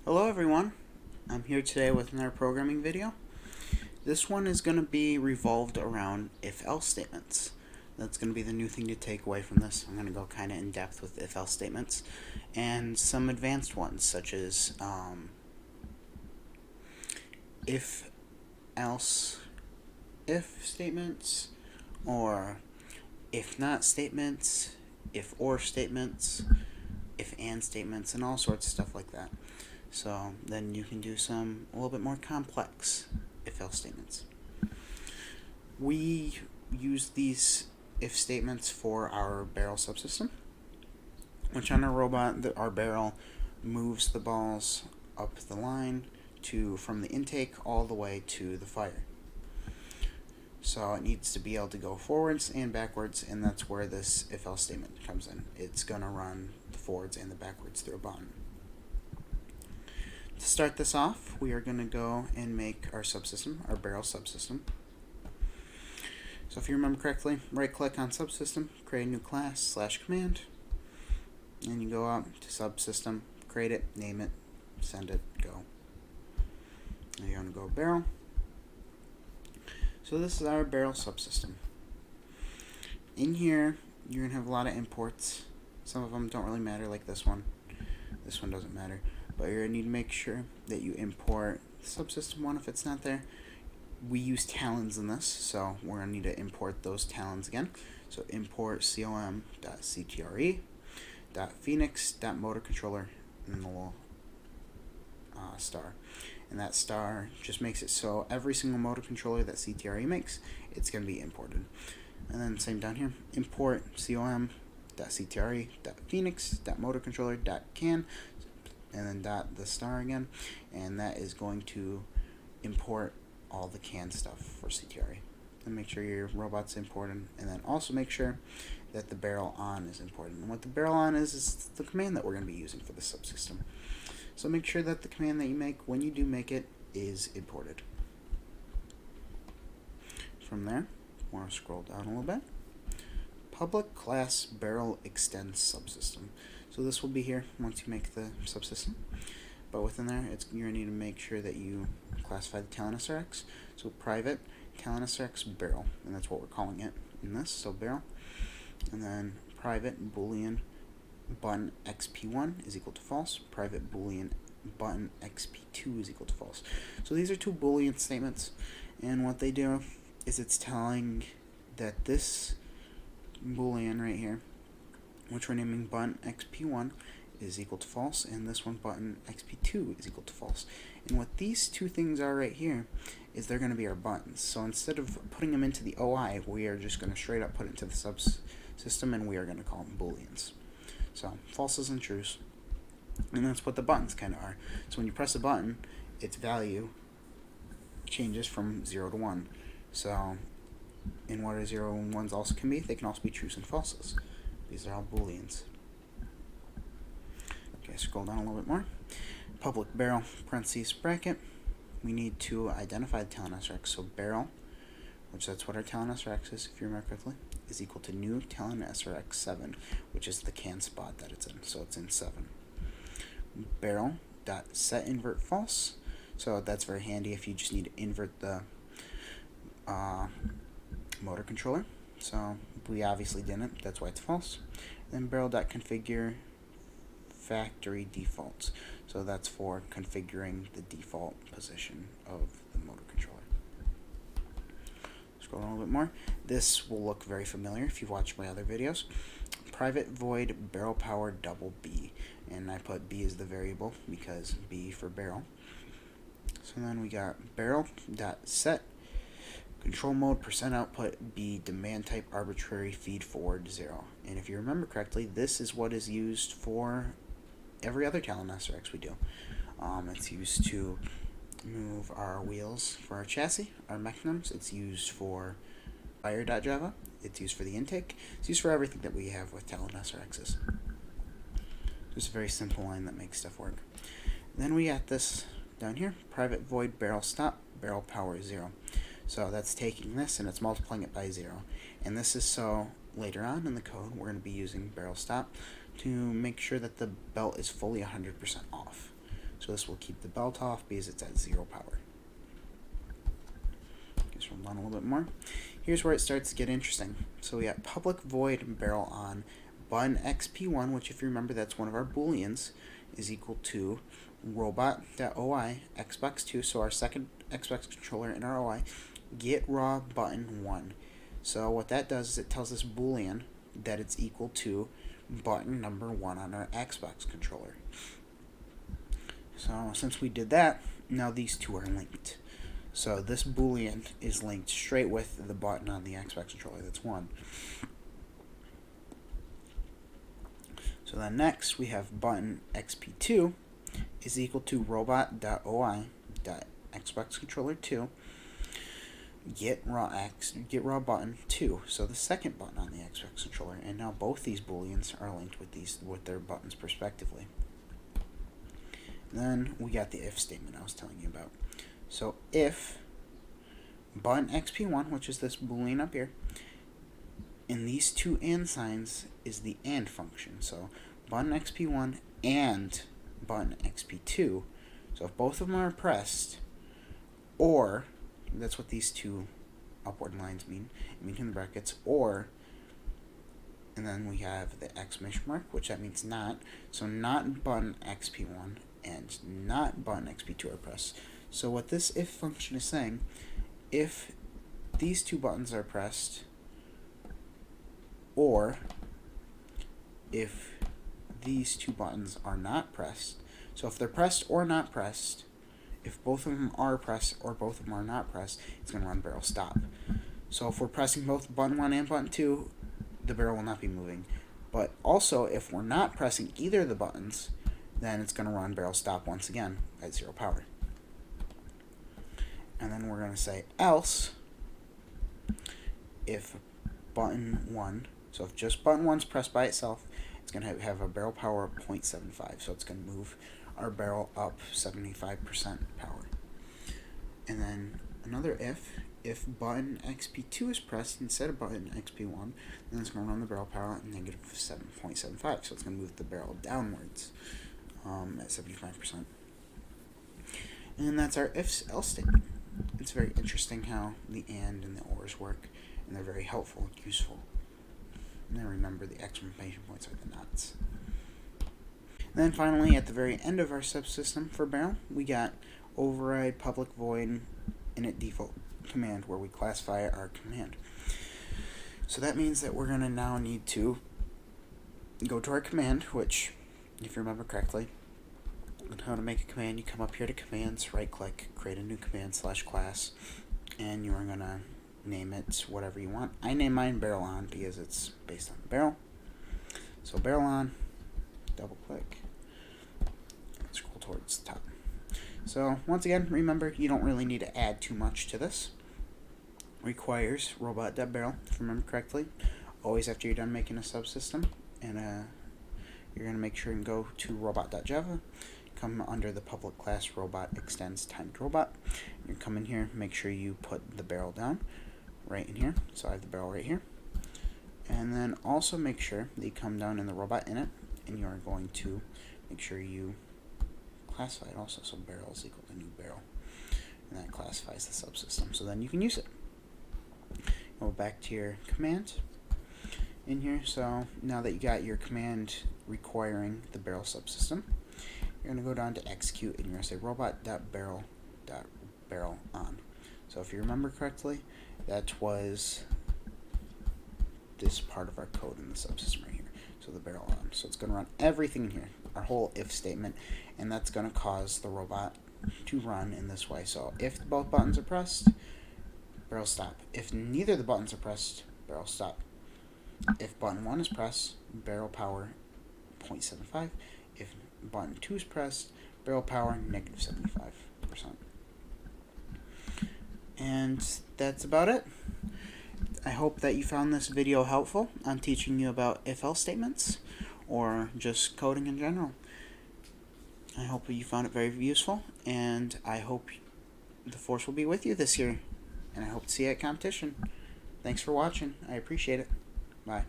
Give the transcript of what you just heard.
Hello everyone, I'm here today with another programming video. This one is going to be revolved around if-else statements. That's going to be the new thing to take away from this. I'm going to go kind of in depth with if-else statements and some advanced ones such as if-else if statements, or if-not statements, if-or statements, if-and statements, and all sorts of stuff like that. So then you can do some a little bit more complex if-else statements. We use these if statements for our barrel subsystem, which on our robot, our barrel moves the balls up the line from the intake all the way to the fire. So it needs to be able to go forwards and backwards, and that's where this if-else statement comes in. It's going to run the forwards and the backwards through a button. To start this off, we are going to go and make our subsystem, our barrel subsystem. So if you remember correctly, right-click on Subsystem, create a new class /command, and you go out to Subsystem, create it, name it, send it, go. And you're going to go barrel. So this is our barrel subsystem. In here, you're going to have a lot of imports. Some of them don't really matter, like this one. This one doesn't matter. But you're going to need to make sure that you import subsystem 1 if it's not there. We use talons in this, so we're going to need to import those talons again. So import com.ctre.phoenix.motorcontroller, and the little star. And that star just makes it so every single motor controller that CTRE makes, it's going to be imported. And then same down here, import com.ctre.phoenix.motorcontroller.can, and then the star again, and that is going to import all the can stuff for CTRE. And make sure your robot's imported, and then also make sure that the barrel on is imported. And what the barrel on is the command that we're going to be using for the subsystem. So make sure that the command that you make, when you do make it, is imported. From there, I want to scroll down a little bit. Public class barrel extends subsystem. So this will be here once you make the subsystem. But within there, you're going to need to make sure that you classify the talon SRX. So private talon SRX barrel, and that's what we're calling it in this, so barrel. And then private boolean button xp1 is equal to false. Private boolean button xp2 is equal to false. So these are two boolean statements, and what they do is it's telling that this boolean right here, which we're naming button xp1, is equal to false, and this one button xp2 is equal to false. And what these two things are right here is they're going to be our buttons. So instead of putting them into the OI, we are just going to straight up put it into the subsystem, and we are going to call them booleans. So falses and trues, and that's what the buttons kind of are. So when you press a button, its value changes from 0 to 1. So in what are 0 and 1s also can be, they can also be trues and falses. These are all booleans. Okay, scroll down a little bit more. Public barrel, parentheses, bracket. We need to identify the talon SRX. So barrel, which that's what our talon SRX is, if you remember correctly, is equal to new talon SRX 7, which is the can spot that it's in. So it's in 7. Barrel dot set invert false. So that's very handy if you just need to invert the motor controller. So we obviously didn't, that's why it's false. Then barrel dot configure factory defaults. So that's for configuring the default position of the motor controller. Scroll down a little bit more. This will look very familiar if you've watched my other videos. Private void barrel power double B, and I put B as the variable because B for barrel. So then we got barrel dot set control mode percent output B demand type arbitrary feed forward 0. And if you remember correctly, this is what is used for every other talon SRX we do. It's used to move our wheels for our chassis, our mechanisms. It's used for fire.java. It's used for the intake. It's used for everything that we have with talon SRXs. Just a very simple line that makes stuff work. Then we got this down here, private void barrel stop barrel power 0. So that's taking this and it's multiplying it by 0. And this is so later on in the code we're going to be using barrel stop to make sure that the belt is fully 100% off. So So this will keep the belt off because it's at 0 power. Just roll down a little bit more. Here's where it starts to get interesting. So we got public void barrel on button xp1, which if you remember that's one of our booleans, is equal to robot.oi xbox2, so our second Xbox controller in our OI, get raw button 1. So what that does is it tells this boolean that it's equal to button number 1 on our Xbox controller. So since we did that, now these two are linked. So this boolean is linked straight with the button on the Xbox controller, that's 1. So then next we have button xp2 is equal to robot.oi.Xbox controller 2 get raw button 2. So the second button on the Xbox controller, and now both these booleans are linked with their buttons respectively. Then we got the if statement I was telling you about. So if button xp1, which is this boolean up here, and these two and signs is the and function. So button xp1 and button xp2. So if both of them are pressed, or that's what these two upward lines mean in brackets, or, and then we have the exclamation mark, which that means not. So not button xp1 and not button xp2 are pressed. So what this if function is saying, if these two buttons are pressed, or if these two buttons are not pressed, so if they're pressed or not pressed, if both of them are pressed or both of them are not pressed, it's going to run barrel stop. So if we're pressing both button 1 and button 2, the barrel will not be moving. But also, if we're not pressing either of the buttons, then it's going to run barrel stop once again at 0 power. And then we're going to say else if button 1, so if just button 1's pressed by itself, it's going to have a barrel power of 0.75, so it's going to move our barrel up 75% power. And then another if button xp2 is pressed instead of button xp1, then it's going to run the barrel power at negative 7.75, so it's going to move the barrel downwards at 75%. And that's our if else statement. It's very interesting how the and the ors work, and they're very helpful and useful. And then remember the exclamation points are the nots. And then finally, at the very end of our subsystem for barrel, we got override public void init default command, where we classify our command. So that means that we're going to now need to go to our command, which, if you remember correctly, on how to make a command, you come up here to commands, right click, create a new command /class, and you are going to name it whatever you want. I name mine barrel on because it's based on the barrel. So barrel on, double click, scroll towards the top. So once again, remember, you don't really need to add too much to this. Requires robot.barrel, if you remember correctly, always after you're done making a subsystem, and you're going to make sure and go to robot.java, come under the public class robot extends timed robot. You come in here, make sure you put the barrel down right in here. So I have the barrel right here. And then also make sure that you come down in the robot init, and you are going to make sure you classify it also. So barrel is equal to new barrel, and that classifies the subsystem. So then you can use it. Go back to your command in here. So now that you got your command requiring the barrel subsystem, you're going to go down to execute, and you're going to say robot.barrel on. So if you remember correctly, that was this part of our code in the subsystem right here. So the barrel on. So it's going to run everything in here, our whole if statement, and that's going to cause the robot to run in this way. So if both buttons are pressed, barrel stop. If neither of the buttons are pressed, barrel stop. If button 1 is pressed, barrel power 0.75. If button 2 is pressed, barrel power negative 75%. And that's about it. I hope that you found this video helpful on teaching you about if-else statements, or just coding in general. I hope you found it very useful, and I hope the force will be with you this year, and I hope to see you at competition. Thanks for watching. I appreciate it. Bye.